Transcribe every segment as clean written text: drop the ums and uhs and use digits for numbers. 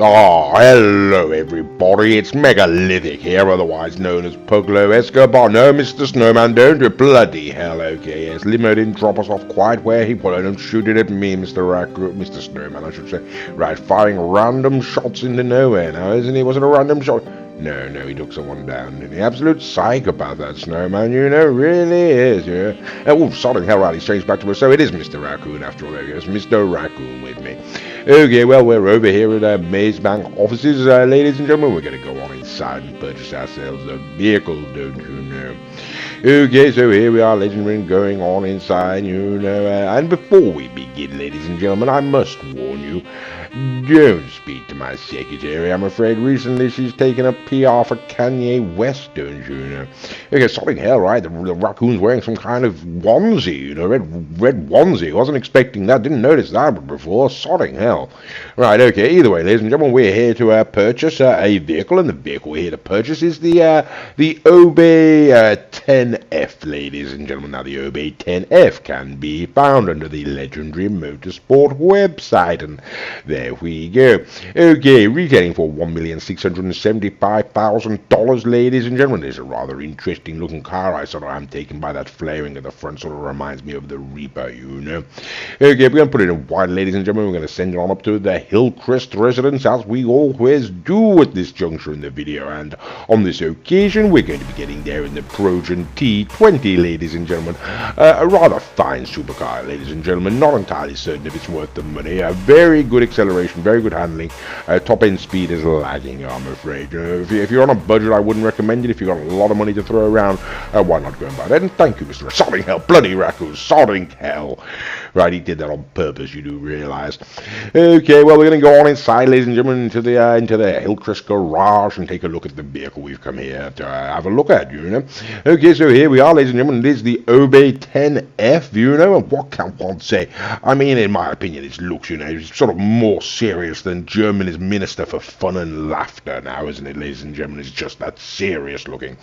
Oh, hello everybody, it's Megalithic here, otherwise known as Puglo Escobar. No, Mr. Snowman, don't do bloody hell, okay, yes, Limo didn't drop us off quite where he wanted him, shooting at me, Mr. Snowman, I should say. Right, firing random shots into nowhere now, isn't he? Was it a random shot? No, he took someone down. The absolute psychopath, that Snowman, really is, yeah. Oh, sorry, hell right, he's changed back to us, so it is Mr. Raccoon after all, it's Mr. Raccoon with me. Okay, well, we're over here at Maze Bank offices, ladies and gentlemen. We're going to go on inside and purchase ourselves a vehicle, don't you know? Okay, so here we are, ladies and gentlemen, going on inside, and before we begin, ladies and gentlemen, I must warn you, don't speak to my secretary. I'm afraid recently she's taken a PR for Kanye West, don't you know? Okay, something hell, right? The raccoon's wearing some kind of onesie, red onesie. Wasn't expecting that. Didn't notice that before. Sodding hell. Right, okay. Either way, ladies and gentlemen, we're here to purchase a vehicle, and the vehicle we're here to purchase is the Obey 10F, ladies and gentlemen. Now, the Obey 10F can be found under the legendary Motorsport website, and there we go. Okay, retailing for $1,675,000, ladies and gentlemen. It's a rather interesting looking car. I'm taken by that flaring at the front. Sort of reminds me of the Reaper, you know. Okay, we're going to put it in white, ladies and gentlemen. We're going to send it on up to the Hillcrest residence, as we always do at this juncture in the video. And on this occasion, we're going to be getting there in the Trojan T20, ladies and gentlemen. A rather fine supercar, ladies and gentlemen. Not entirely certain if it's worth the money. A very good acceleration, very good handling. Top end speed is lagging, I'm afraid. If you're on a budget, I wouldn't recommend it. If you've got a lot of money to throw around, why not go and buy that? And thank you, Mr. Sodding Hell, bloody Raccoon, Sodding Hell. Right, he did that on purpose, you do realize. Okay, well, we're going to go on inside, ladies and gentlemen, into the Hillcrest garage and take a look at the vehicle we've come here to have a look at, you know. Okay, so here we are, ladies and gentlemen. It is the Obey 10F, you know, and what can one say? I mean, in my opinion, it looks, it's sort of more serious than Germany's Minister for Fun and Laughter now, isn't it, ladies and gentlemen? It's just that serious looking.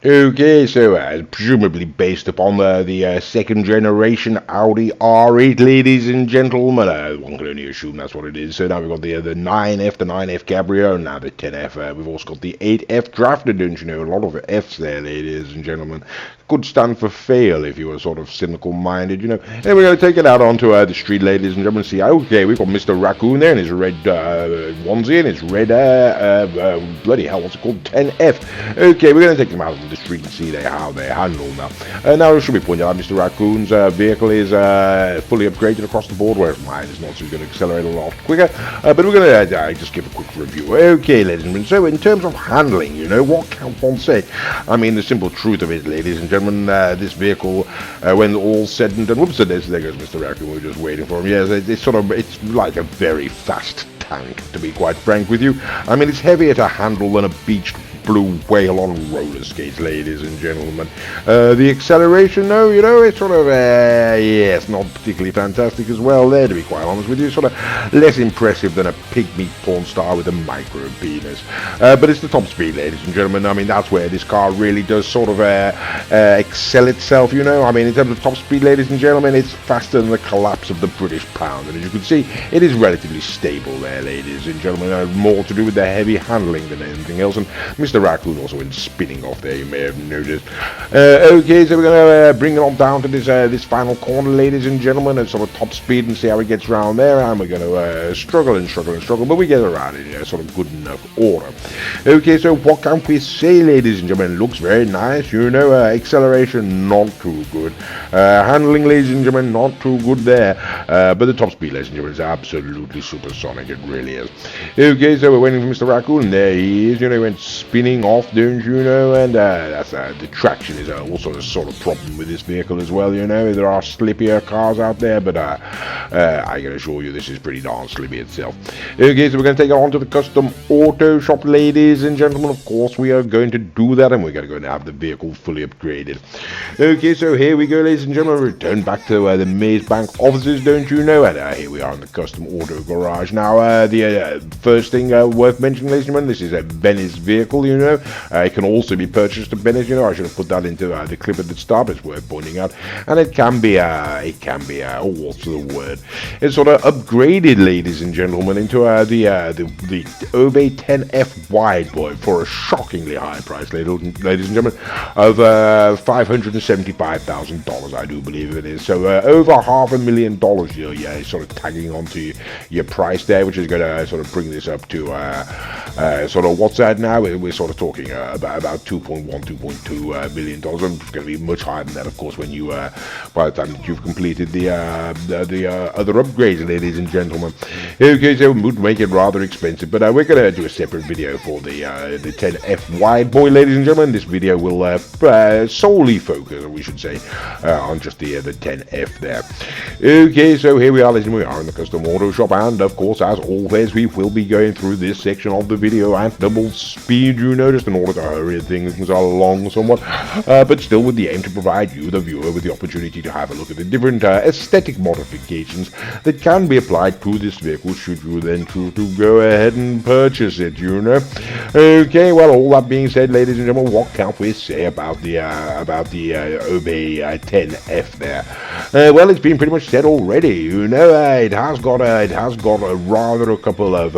Okay, so presumably based upon the second generation Audi R8, ladies and gentlemen. One can only assume that's what it is. So now we've got the 9F, the 9F Cabrio, and now the 10F. We've also got the 8F Drafter, don't you know? A lot of Fs there, ladies and gentlemen. Could stand for fail if you were sort of cynical-minded, you know. And we're going to take it out onto the street, ladies and gentlemen. See, okay, we've got Mr. Raccoon there in his red onesie and his red, bloody hell, what's it called? 10F. Okay, we're going to take them out on the street and see how they handle now. Now, it should be pointed out, Mr. Raccoon's vehicle is fully upgraded across the board, whereas mine is not, so he's going to accelerate a lot quicker. But we're going to just give a quick review. Okay, ladies and gentlemen, so in terms of handling, you know, what can one say? I mean, the simple truth of it, ladies and gentlemen, this vehicle, when all's said and done, whoops, there goes Mr. Raccoon, we're just waiting for him. Yes, it's like a very fast tank, to be quite frank with you. I mean, it's heavier to handle than a beached blue whale on roller skates, ladies and gentlemen. The acceleration, though, you know, it's sort of, it's not particularly fantastic as well there, to be quite honest with you. Sort of less impressive than a pygmy porn star with a micro penis. But it's the top speed, ladies and gentlemen. I mean, that's where this car really does sort of excel itself, you know. I mean, in terms of top speed, ladies and gentlemen, it's faster than the collapse of the British pound. And as you can see, it is relatively stable there, ladies and gentlemen. More to do with the heavy handling than anything else. And Mr. Raccoon also went spinning off there, you may have noticed. Okay, so we're going to bring it on down to this final corner, ladies and gentlemen, at sort of top speed and see how it gets around there. And we're going to struggle, but we get around it in sort of good enough order. Okay, so what can we say, ladies and gentlemen? It looks very nice, you know. Acceleration, not too good. Handling, ladies and gentlemen, not too good there. But the top speed, ladies and gentlemen, is absolutely supersonic. It really is. Okay, so we're waiting for Mr. Raccoon. There he is. You know, he went spinning off, don't you know? And that's the traction is also a sort of problem with this vehicle as well, you know. There are slippier cars out there, but I can assure you this is pretty darn slippy itself. Okay, so we're going to take it on to the custom auto shop, ladies and gentlemen. Of course, we are going to do that, and we're going to have the vehicle fully upgraded. Okay, so here we go, ladies and gentlemen. Return back to the Maze Bank offices, don't you know? And here we are in the custom auto garage. Now, the first thing worth mentioning, ladies and gentlemen, this is a Benny's vehicle, you know. It can also be purchased at Bennett, you know. I should have put that into the clip at the start, but it's worth pointing out. And it can be, oh, what's the word? It's sort of upgraded, ladies and gentlemen, into the Obey 10F wide boy for a shockingly high price, ladies and gentlemen, of $575,000, I do believe it is. So over $500,000, yeah, sort of tagging onto your price there, which is going to sort of bring this up to sort of what's that now? We're sort of talking about $2.2 million. It's going to be much higher than that, of course, when you by the time that you've completed the other upgrades, ladies and gentlemen. Okay, so it would make it rather expensive, but we're going to do a separate video for the 10F wide boy, ladies and gentlemen. This video will solely focus, or we should say, on just the 10F there. Okay, so here we are, ladies and gentlemen. We are in the custom auto shop, and of course, as always, we will be going through this section of the video at double speed, you know, just in order to hurry things along somewhat, but still with the aim to provide you, the viewer, with the opportunity to have a look at the different aesthetic modifications that can be applied to this vehicle should you then choose to go ahead and purchase it, you know. Okay, well, all that being said, ladies and gentlemen, what can we say about the Obey 10F there? Well, it's been pretty much said already, you know. It has got a rather a couple of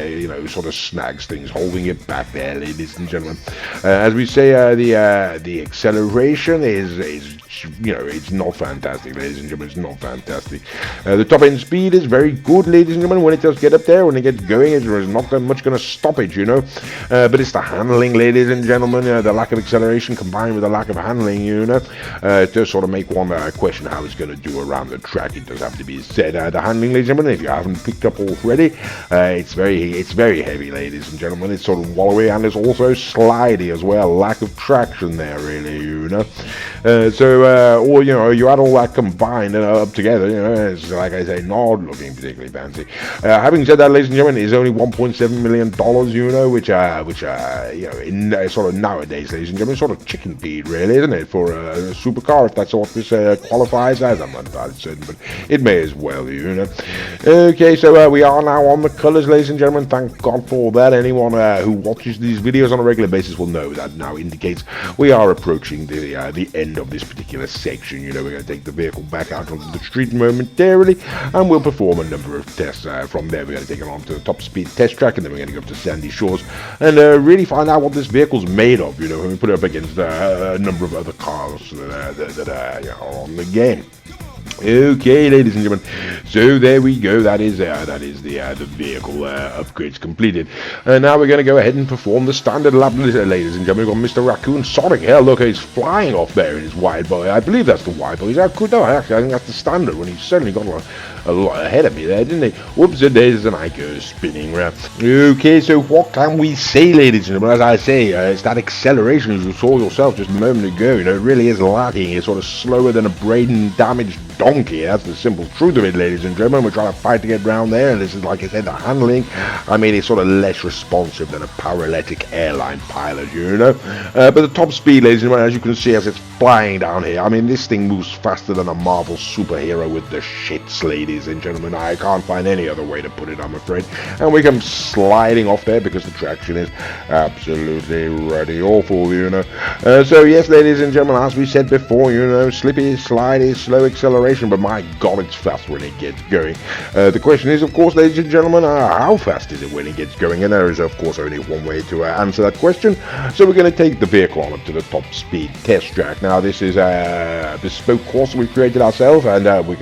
you know, sort of snags, things holding it back there, ladies and gentlemen. As we say, the acceleration is, you know, it's not fantastic, ladies and gentlemen. It's not fantastic. The top end speed is very good, ladies and gentlemen. When it does get up there, when it gets going, there's not that much going to stop it, you know. But it's the handling, ladies and gentlemen. The lack of acceleration combined with the lack of handling, you know, it does sort of make one question how it's going to do around the track. It does have to be said. The handling, ladies and gentlemen, if you haven't picked up already, it's very heavy, ladies and gentlemen. It's sort of wallowy, and it's also slidey as well. Lack of traction there, really, you know. Or, you know, you add all that combined up together, you know, it's, like I say, not looking particularly fancy. Having said that, ladies and gentlemen, it is only $1.7 million, you know, which you know, in sort of nowadays, ladies and gentlemen, sort of chicken feed, really, isn't it, for a supercar, if that's what this qualifies as. I'm not entirely certain, but it may as well, you know. Okay, so we are now on the colours, ladies and gentlemen. Thank God for that. Anyone who watches these videos on a regular basis will know that now indicates we are approaching the end of this particular section. You know, we're going to take the vehicle back out onto the street momentarily, and we'll perform a number of tests. From there, we're going to take it on to the top speed test track, and then we're going to go up to Sandy Shores and really find out what this vehicle's made of, you know, when we put it up against a number of other cars that you know, are on the game. Okay, ladies and gentlemen, so there we go. That is the vehicle upgrades completed. Now we're going to go ahead and perform the standard lap, ladies and gentlemen. We've got Mr. Raccoon Sonic here. Look, he's flying off there in his wide body. I believe that's the wide body. No, actually, I think that's the standard one. He's certainly got a lot ahead of me there, didn't he? Whoops, it is, and I go spinning round. Okay, so what can we say, ladies and gentlemen? As I say, it's that acceleration, as you saw yourself just a moment ago. You know, it really is lacking. It's sort of slower than a brain-damaged donkey. That's the simple truth of it, ladies and gentlemen. We're trying to fight to get round there, and this is, like I said, the handling. I mean, it's sort of less responsive than a paralytic airline pilot, you know. But the top speed, ladies and gentlemen, as you can see, as it's flying down here, I mean, this thing moves faster than a Marvel superhero with the shits, ladies and gentlemen. I can't find any other way to put it, I'm afraid. And we come sliding off there because the traction is absolutely ruddy awful, you know. So yes, ladies and gentlemen, as we said before, you know, slippy, slidey, slow acceleration, but my God, it's fast when it gets going. The question is, of course, ladies and gentlemen, how fast is it when it gets going? And there is, of course, only one way to answer that question. So we're going to take the vehicle on up to the top speed test track. Now, this is a bespoke course we've created ourselves, and we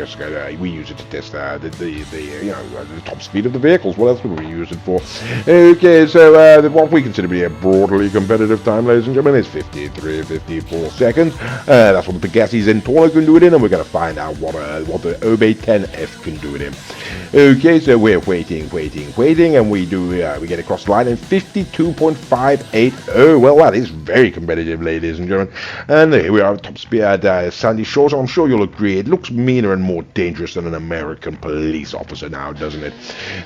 use it to test the top speed of the vehicles. What else would we use it for? Okay, so what we consider to be a broadly competitive time, ladies and gentlemen, is 53-54 seconds. That's what the Pegassi Zentorno can do it in, and we're going to find out what the Obey 10F can do it in. Okay, so we're waiting, and we get across the line in 52.580. Well, that is very competitive, ladies and gentlemen. And here we are at top speed at Sandy Shores. I'm sure you'll agree it looks meaner and more dangerous than an American police officer now, doesn't it?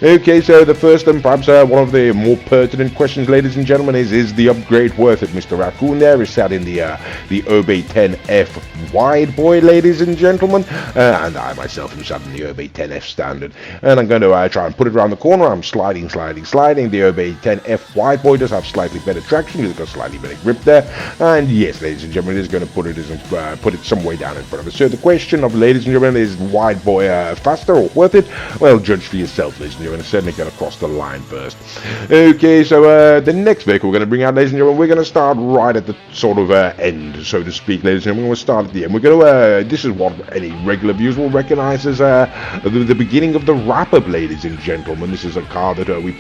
Okay, so the first and perhaps one of the more pertinent questions, ladies and gentlemen, is the upgrade worth it? Mr. Raccoon there is sat in the Obey 10F wide boy, ladies and gentlemen, and I myself am sat in the Obey 10F standard, and I'm going to try and put it around the corner. I'm sliding. The Obey 10F wide boy does have slightly better traction. It's got slightly better grip there, and yes, ladies and gentlemen, it is going to put it some way down in front of us. So the question of, ladies and gentlemen, is wide boy faster or worth it? Well, judge for yourself, ladies and gentlemen. It's certainly going to cross the line first. Okay, so the next vehicle we're going to bring out, ladies and gentlemen, we're going to start right at the sort of end, so to speak, ladies and gentlemen. We'll start at the end. We're going to this is what any regular viewers will recognize as the beginning of the wrap-up, ladies and gentlemen. This is a car that we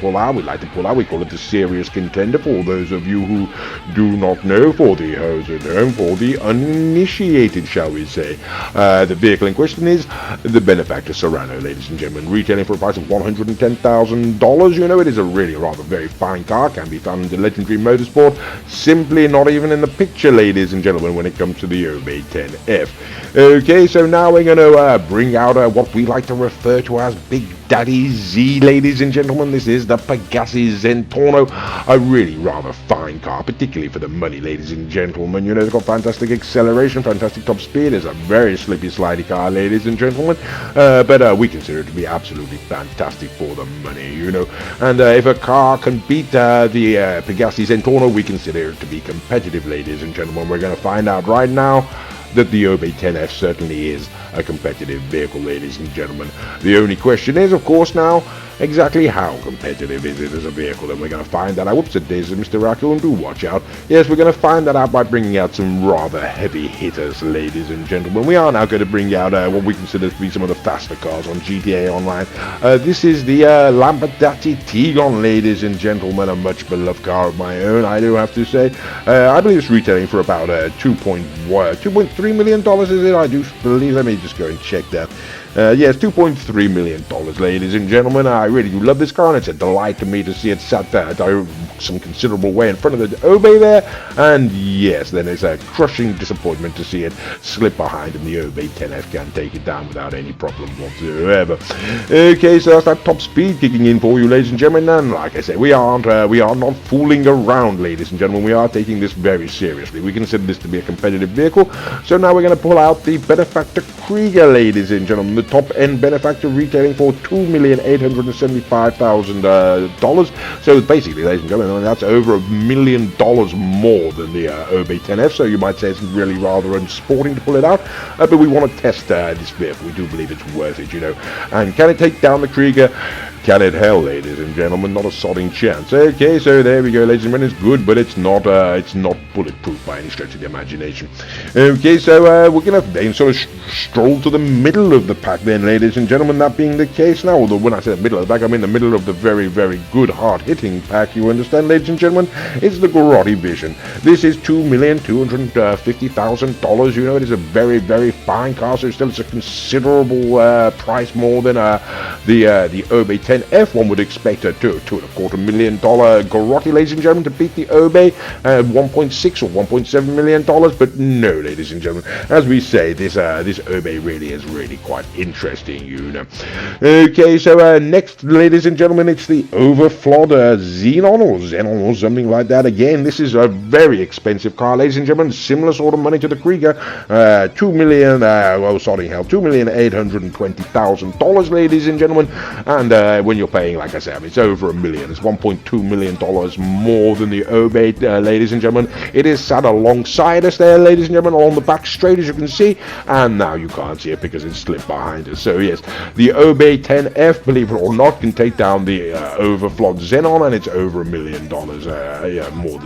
like to pull out. We call it the serious contender, for those of you who do not know, for the hoes at home, for the uninitiated, shall we say. The vehicle in question is the benefactor Serrano, ladies and gentlemen, retailing for a price of $110,000. You know, it is a really rather very fine car, can be found in the legendary motorsport, simply not even in the picture, ladies and gentlemen, when it comes to the Obey 10F. Okay, so now we're going to bring out what we like to refer to as Big Daddy Z, ladies and gentlemen. This is the Pegassi Zentorno, a really rather fine car, particularly for the money, ladies and gentlemen. You know, it's got fantastic acceleration, fantastic top speed. It's a very slippy, slidey car, ladies and gentlemen, but we consider it to be absolutely fantastic for the money, you know. And if a car can beat the Pegassi Zentorno, we consider it to be competitive, ladies and gentlemen. We're going to find out right now that the Obey 10F certainly is a competitive vehicle, ladies and gentlemen. The only question is, of course, now, exactly how competitive is it as a vehicle? And we're going to find that out. Whoops, it is Mr. Raccoon, do watch out. Yes, we're going to find that out by bringing out some rather heavy hitters, ladies and gentlemen. We are now going to bring out what we consider to be some of the faster cars on GTA Online. This is the Lamborghini Tigon, ladies and gentlemen, a much beloved car of my own, I do have to say. I believe it's retailing for about $2.3 million, is it? I do believe. Let me just go and check that. Yes, $2.3 million, ladies and gentlemen. I really do love this car, and it's a delight to me to see it sat there some considerable way in front of the Obey there. And yes, then it's a crushing disappointment to see it slip behind, and the Obey 10F can take it down without any problem whatsoever. Okay, so that's that top speed kicking in for you, ladies and gentlemen. And like I say, we are not fooling around, ladies and gentlemen. We are taking this very seriously. We consider this to be a competitive vehicle. So now we're going to pull out the benefactor Krieger, ladies and gentlemen. The top-end benefactor retailing for $2,875,000. So basically, ladies and gentlemen, that's over $1 million more than the Obey 10F. So you might say it's really rather unsporting to pull it out, but we want to test this vehicle. We do believe it's worth it, you know. And can it take down the Krieger? Can it? Hell, ladies and gentlemen, not a sodding chance. Okay, so there we go, ladies and gentlemen. It's good, but it's not bulletproof by any stretch of the imagination. Okay, so we're gonna then sort of stroll to the middle of the pack, then, ladies and gentlemen. That being the case now, although when I say the middle of the pack, I mean the middle of the very, very good, hard-hitting pack. You understand, ladies and gentlemen? It's the Grotti Vision. This is $2,250,000. You know, it is a very, very fine car. So still, it's a considerable price more than the Obey 10F. One would expect a $2.25 million Grotti, ladies and gentlemen, to beat the Obey at $1.6 or $1.7 million. But no, ladies and gentlemen, as we say, this Obey really is quite interesting, you know. Okay, so next, ladies and gentlemen, it's the overflawed Xenon or something like that. Again, this is a very expensive car, ladies and gentlemen. Similar sort of money to the Krieger. $2,820,000, ladies and gentlemen. And when you're paying, like I said, I mean, it's over $1 million. It's $1.2 million more than the Obey, ladies and gentlemen. It is sat alongside us there, ladies and gentlemen, along the back straight, as you can see. And now you can't see it because it's slipped behind us. So yes, the Obey 10F, believe it or not, can take down the overflawed Xenon, and it's over $1 million. More than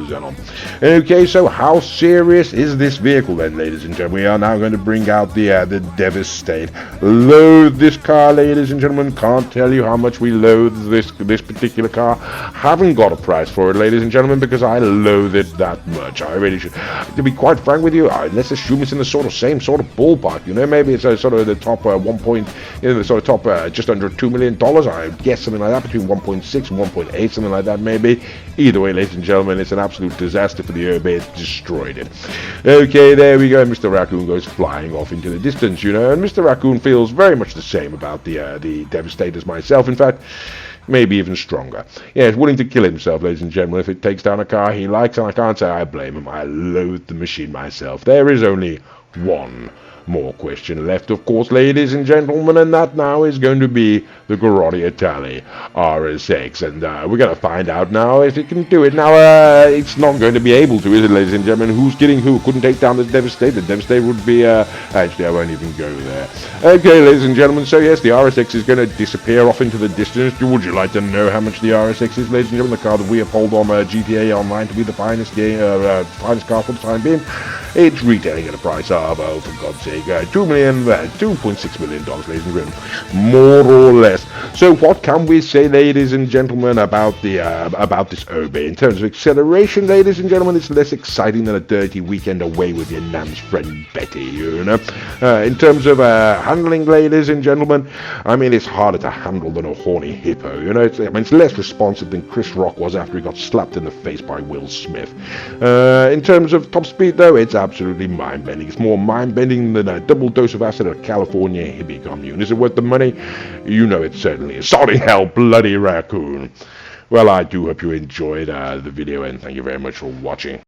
Xenon. Okay, so how serious is this vehicle then, ladies and gentlemen? We are now going to bring out the Devastate. Loathe this car, ladies and gentlemen. Can't tell you how much we loathe this particular car. Haven't got a price for it, ladies and gentlemen, because I loathe it that much. I really should. To be quite frank with you, let's assume it's in the same sort of ballpark. You know, maybe it's sort of the top 1% just under $2 million. I guess something like that, between 1.6 and 1.8, something like that maybe. Either way, ladies and gentlemen, it's an absolute disaster for the Urbane. It's destroyed it. Okay, there we go. Mr. Raccoon goes flying off into the distance, and Mr. Raccoon feels very much the same about the Devastator as myself. In fact, maybe even stronger. Yes, willing to kill himself, ladies and gentlemen, if it takes down a car he likes, and I can't say I blame him. I loathe the machine myself. There is only one more question left, of course, ladies and gentlemen, and that now is going to be the Garrote Italy RSX, and we're going to find out now if it can do it. Now, it's not going to be able to, is it, ladies and gentlemen? Who's kidding who? Couldn't take down the Devastator. The Devastator would be, actually, I won't even go there. Okay, ladies and gentlemen, so yes, the RSX is going to disappear off into the distance. Would you like to know how much the RSX is, ladies and gentlemen? The car that we uphold on GTA Online to be the finest car for the time being. It's retailing at a price of, oh, for God's sake, $2.6 million, ladies and gentlemen, more or less. So what can we say, ladies and gentlemen, about this Urbane? In terms of acceleration, ladies and gentlemen, it's less exciting than a dirty weekend away with your nan's friend Betty, In terms of handling, ladies and gentlemen, I mean, it's harder to handle than a horny hippo, it's less responsive than Chris Rock was after he got slapped in the face by Will Smith. In terms of top speed, though, it's absolutely mind-bending. It's more mind-bending than a double dose of acid at a California hippie commune. Is it worth the money? You know it certainly is. Sorry, hell, bloody raccoon. Well, I do hope you enjoyed the video, and thank you very much for watching.